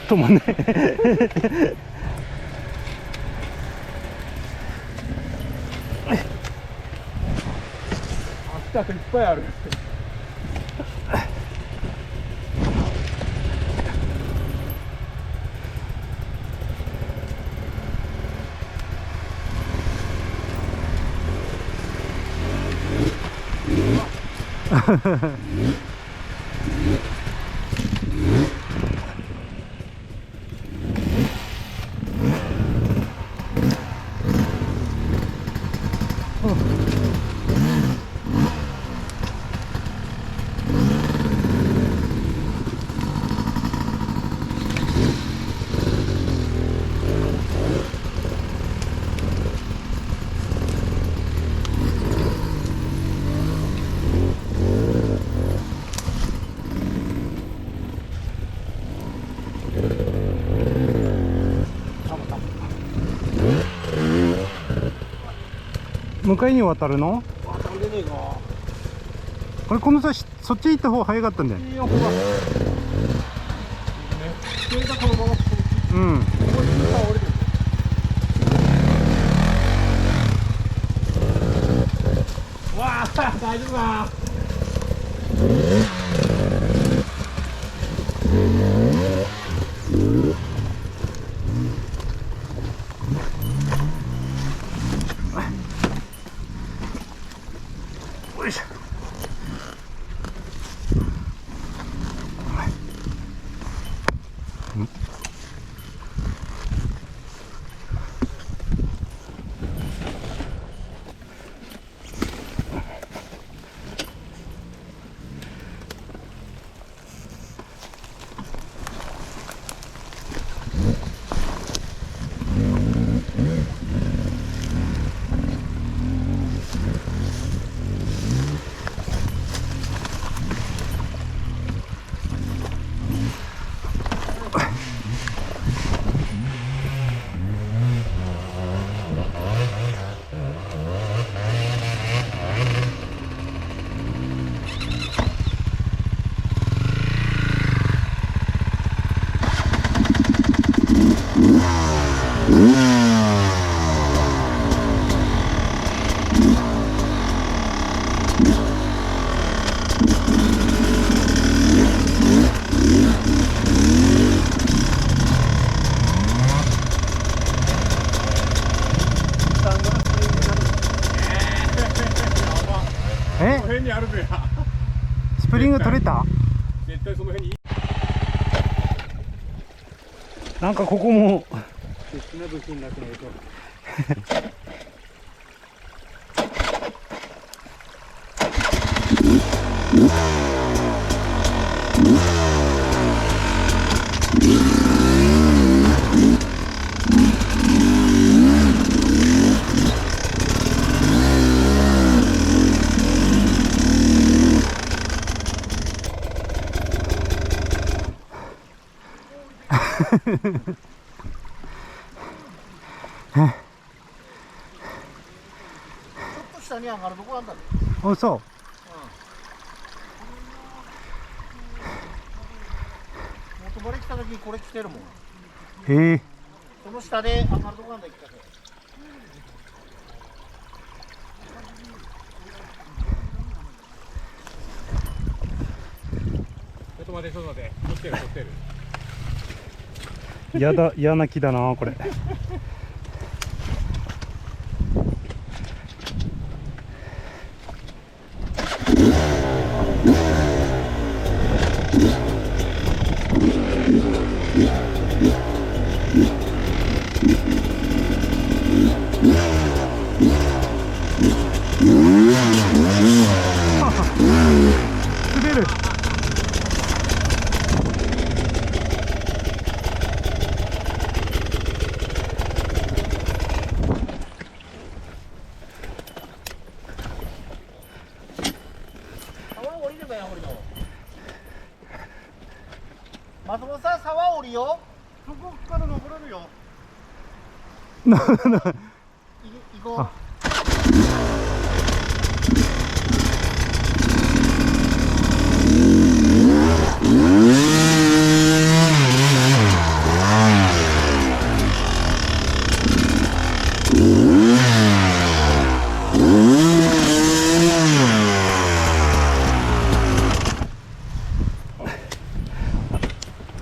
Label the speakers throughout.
Speaker 1: 止まんね
Speaker 2: あったいっぱいある
Speaker 1: 向かいに渡るの？
Speaker 2: 渡んでねえか。
Speaker 1: これこの際そっち行った方が早かったんだよ。
Speaker 2: いいよほら。ね、それがこのままここに。
Speaker 1: うん。
Speaker 2: ここに下降りてる。わあ、大丈夫か。
Speaker 1: よいしょ。え
Speaker 2: の辺にあるべや。
Speaker 1: スプリング取れた？
Speaker 2: 絶対その辺に。
Speaker 1: なんかここも
Speaker 2: 必な武器になってないと。
Speaker 3: 下に上がるとこなんだね。
Speaker 1: おそ
Speaker 3: 元バレ来た時にこれ来てるもん。
Speaker 1: うへえ
Speaker 3: その下で上がるとこなんだ、一回。
Speaker 2: ちょっと待って、ちょっと待って。撮ってる、撮ってる。
Speaker 1: 嫌な木だなこれ。滑る。
Speaker 3: 沢降りればや、降りの。松本さん、沢降りよ。
Speaker 2: そこから登れるよ。
Speaker 3: 行こう。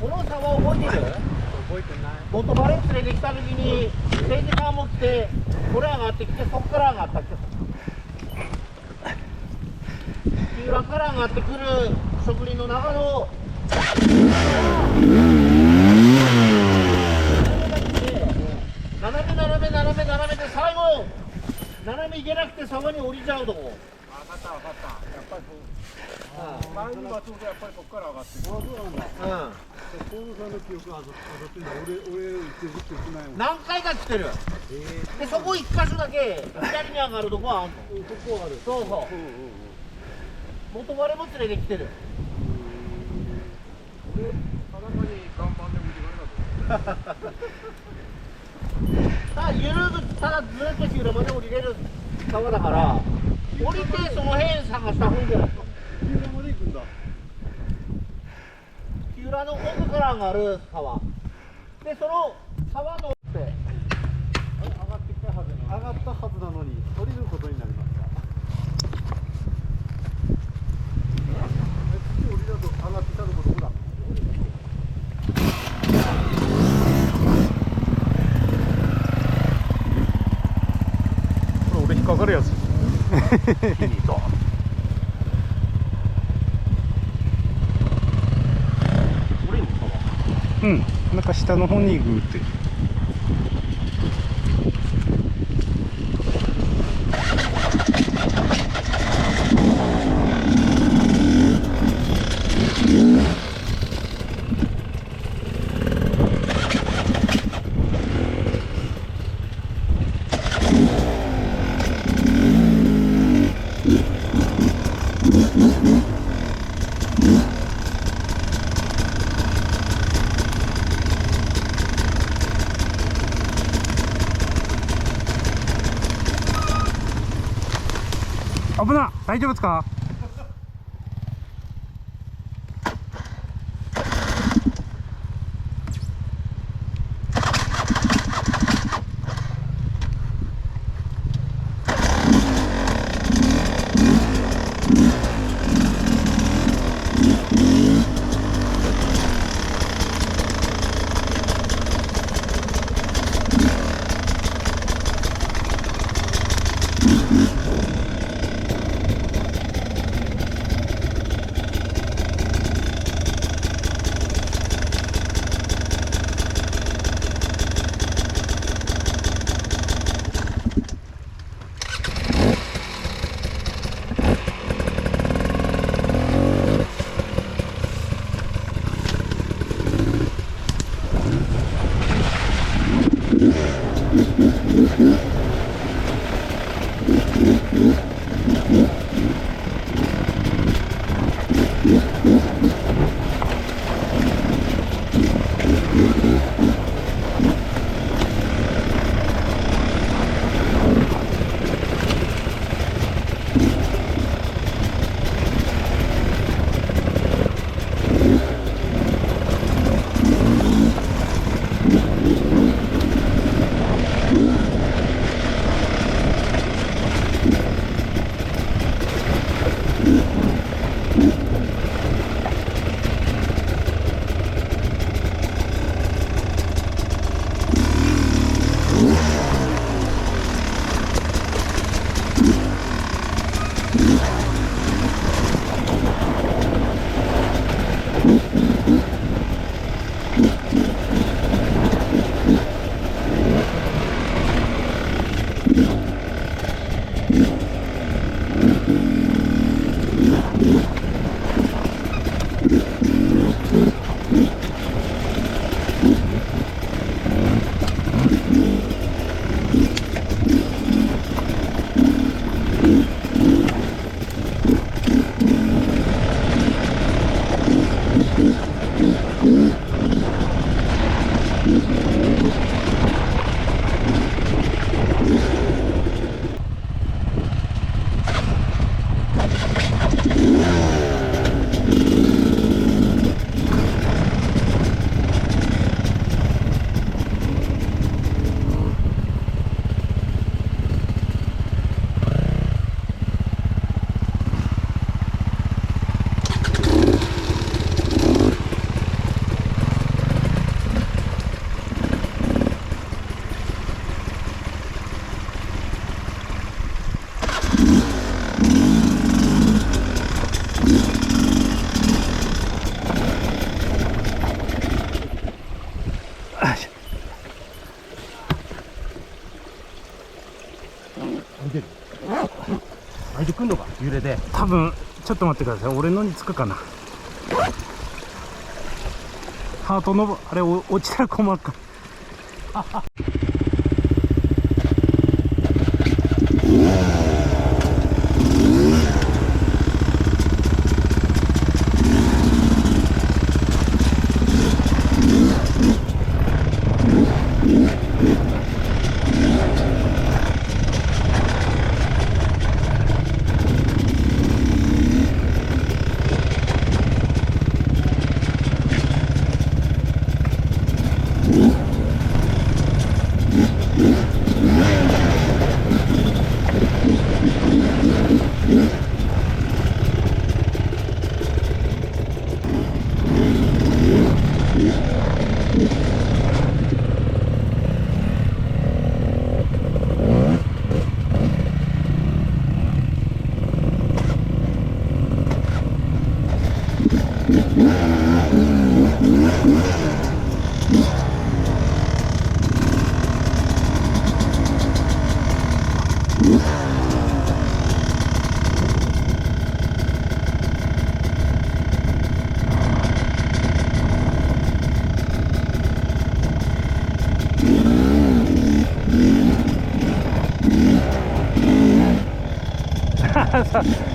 Speaker 3: この沢覚えてる？
Speaker 2: 覚えてない。
Speaker 3: 元バレ連れてきた時に政治家持ってこれ上がってきて、そこから上がったっけ。木浦から上がってくる植林の中の斜めで最後斜め行けなくて沢に降りちゃうとこ。
Speaker 2: 分かった、分かった。やっぱりそう。前に松本やっぱりそこから上がってくる。そうなんだ。
Speaker 3: うん、
Speaker 2: 河野さんの記憶があってんだ。俺行ってないもん。
Speaker 3: 何回か来てる。でそこ一箇所だけ左に上がるとこはあんの。
Speaker 2: そこある。
Speaker 3: そうそう。元バレも連れてきてる。
Speaker 2: 田中に看板でも言われたと。
Speaker 3: ただゆるくただずっと木浦まで降りれる沢だから降りてその辺探した方がいいんじゃないですか。
Speaker 2: 木浦まで行くんだ。
Speaker 3: 木浦の奥から上がる沢で、その沢のって
Speaker 2: 上がってきたはずなの。上がったはずなのに降りることになりました。次降りだと上がってきたところどこだ。
Speaker 1: これ俺引っかかるやつ。うん、なんか下の方にグーって。危な、大丈夫ですか？
Speaker 3: 揺れで。
Speaker 1: 多分ちょっと待ってください、俺のにつくかな。ハートのあれ落ちたら困るか。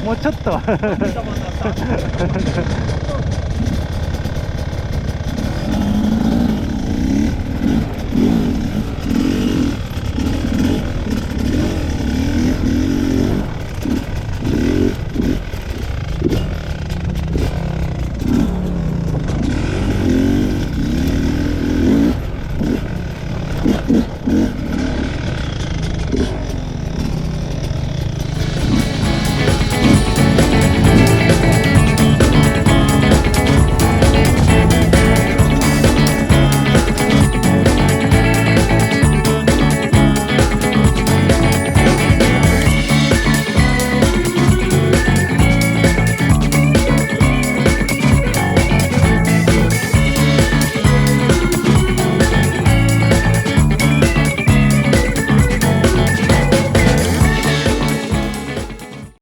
Speaker 1: もうちょっと